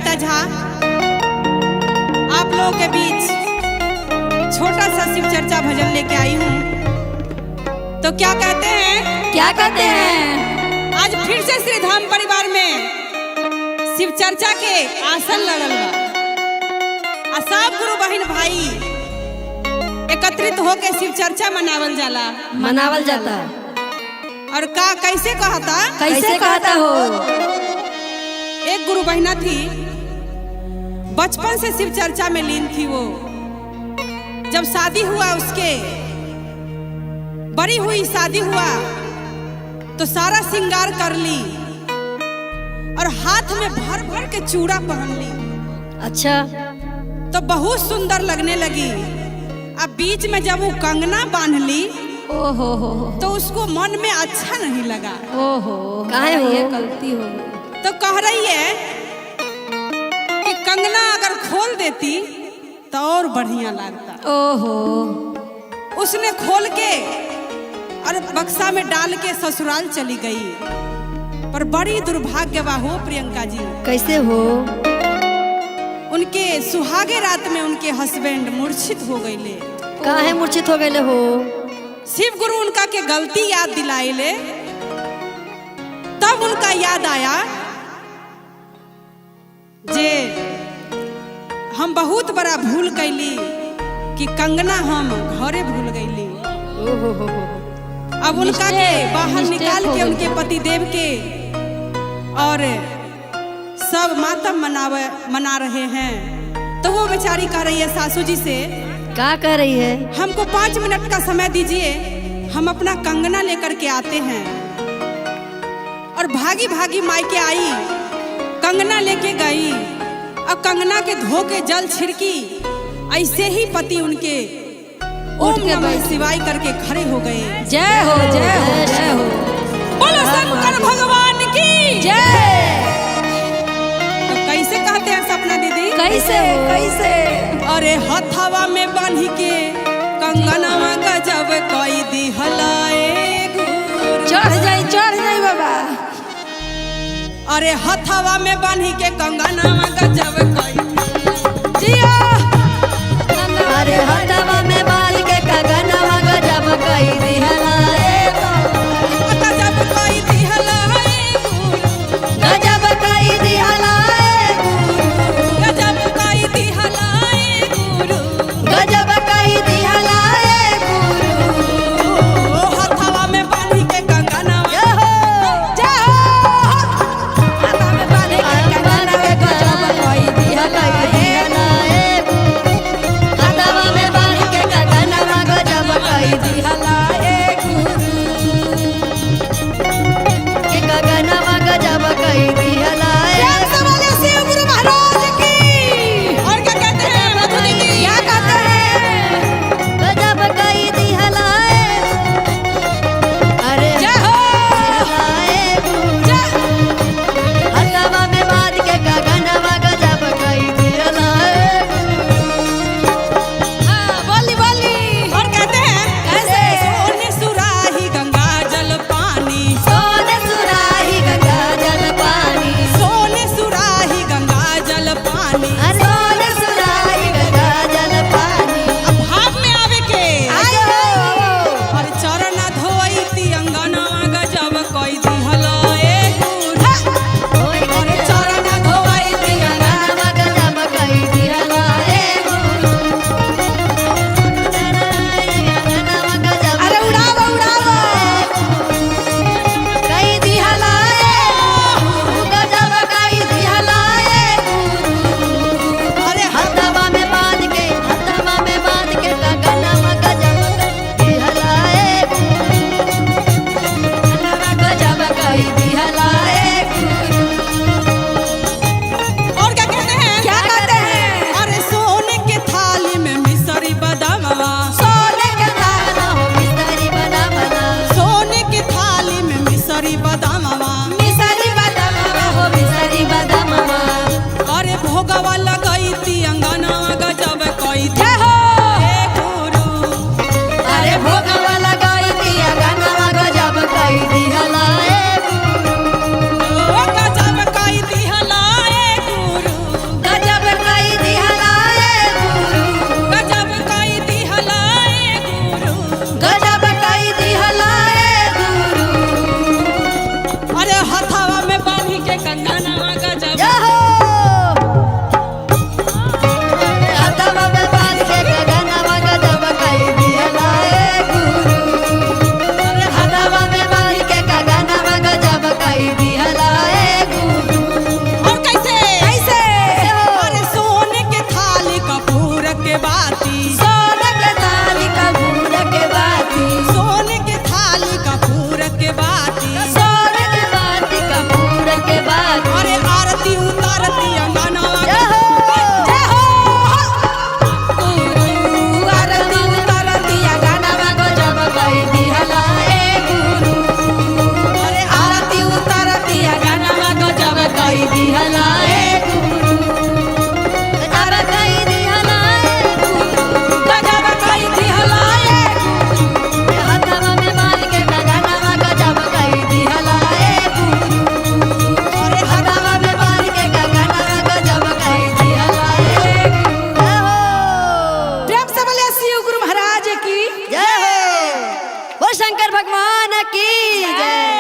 कविता झा आप लोगों के बीच छोटा सा शिव चर्चा भजन लेके आई हूँ। तो क्या कहते हैं, क्या कहते हैं? आज फिर से श्री धाम परिवार में शिव चर्चा के आसन लड़ल बा। सब गुरु बहन भाई एकत्रित होके शिव चर्चा मनावल जाता। और का कैसे कहता, कैसे कहता हो? एक गुरु बहना थी, बचपन से शिव चर्चा में लीन थी। वो जब शादी हुआ, उसके बड़ी हुई शादी हुआ तो सारा श्रृंगार कर ली और हाथ में भर भर के चूड़ा पहन ली। अच्छा, तो बहुत सुंदर लगने लगी। अब बीच में जब वो कंगना बांध ली, ओहो तो उसको मन में अच्छा नहीं लगा। ओहो, काहे हो? ये गलती हो गई। तो कह रही है कि कंगना अगर खोल देती तो और बढ़िया लगता। ओहो, उसने खोल के और बक्सा में डाल के ससुराल चली गई। पर बड़ी दुर्भाग्यवा हो प्रियंका जी। कैसे हो? उनके सुहागे रात में उनके हस्बैंड मूर्छित हो गए। काहे मूर्छित हो गए हो? शिव गुरु उनका के गलती याद दिलाइले। तब उनका याद आया जे हम बहुत बड़ा भूल कैली कि कंगना हम घरे भूल गईली। अब उनका के बाहर निकाल के उनके पति देव के और सब मातम मना रहे हैं। तो वो बेचारी कह रही है सासू जी से, क्या कह रही है? हमको 5 मिनट का समय दीजिए, हम अपना कंगना लेकर के आते हैं। और भागी भागी मायके आई, कंगना लेके गई और कंगना के धो के जल छिड़की। ऐसे ही पति उनके ओम नमः शिवाय करके खड़े हो गए। जय हो, जय हो, जय हो। बोलो शंकर भगवान की जय। तो कैसे कहते हैं सपना दीदी? कैसे हो? कैसे? अरे हथवा में बांध के कंगनवा गजब कोई दी हलाए गुरु। चढ़ जाई बाबा। अरे हथवा में बांध के कंगनवा गजब कोई जिया। अरे हथवा में बाल के कंगनवा गजब कोई दिहलाए गुरु। गजब कोई दी हलाए गुरु। गजब कोई दिहलाए गुरु। गजब कोई दी हलाए गुरु। गजब कोई दिहलाए गुरु। ओ हथवा में बांध के कंगनवा जय हो। हथवा में बाल के कंगनवा गजब कोई दिहलाए गुरु। हथवा में बाल के कंगनवा गजब कोई दिहलाए गुरु। के कंगनवा गजब कोई दिहलाए। शिव गुरु महाराज की। और क्या कहते हैं मधु दीदी? क्या कहते हैं? गजब कोई दिहलाए। अरे जय हो। दिहलाए गुरु। हथवा में बांध के कंगनवा गजब कोई दिहलाए। बोली बोली। और कहते हैं कैसे? सोने सुराही गंगा जल पानी। सोने सुराही गंगा जल पानी। सोने सुराही गंगा जल पानी। अरे सोने सुराही गंगा जल पानी। अब भाव में आवे के आयो हो। और चरण धोई ती अंगनवा गजब कोई दिहलाए गुरु। और चरण धोई ती कंगनवा गजब कोई दिहलाए गुरु। कंगनवा गजब अरे उड़ावा उड़ावा। कोई दिहलाए गुरु। गजब कोई दिहलाए गुरु। अरे हथवा में बांध के कंगनवा गजब कोई दिहलाए गुरु। कंगनवा गजब कोई दिहलाए गुरु। और क्या कहते हैं? क्या कहते हैं? अरे सोने के थाली में मिसरी बदामवा। सोने के दाना हो मिसरी बना बना। सोने के थाली में मिसरी बदामवा। मिसरी बदामवा हो मिसरी बदामवा। अरे भोगवा लगाई ती अंगनवा गजब कोई जय हो। हे गुरु। अरे भोगवा लगाई दिया गनवा गजब कोई दिहलाए गुरु। ओ गजब कोई दिहलाए गुरु। शंकर भगवान की जय।